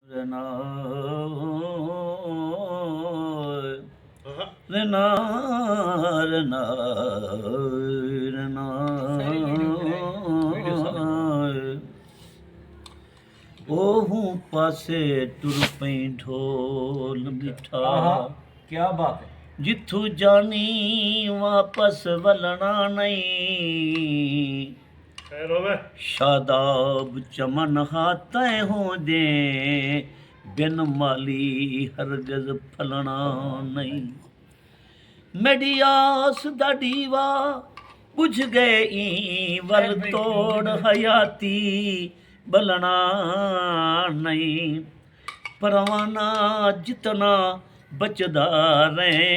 ओहूं पासे टुर पई ढोल मिठा क्या बात है। जिथू जानी वापस वलना नहीं शादाब चमन हाथें होंदे बिन माली हरगज फलना नहीं मेरी आस दा दीवा बुझ गए ई वर तोड़ हयाती बलना नहीं परवाना जितना बचदा रहे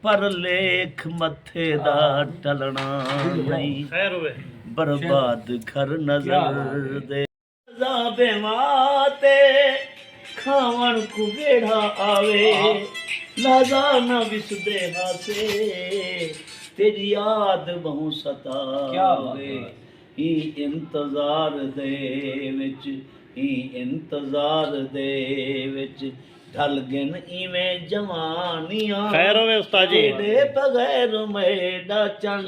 पर लेख मथे दा टलना नहीं बर्बाद घर नजर दे बेमाते खावन कुगेड़ा आवे लाजा न विसदे हासे तेरी याद बहु सतावे ही इंतजार दे विच ही इंतजार दे विच ढल गिन इवें जवानियां खैर होवे उस्ताद जी दे बगैर मेरा चन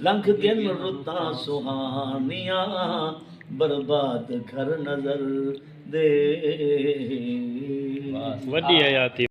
लंघ गिन रुतां सुहानियां बर्बाद घर नजर दे वड्डी हयाती।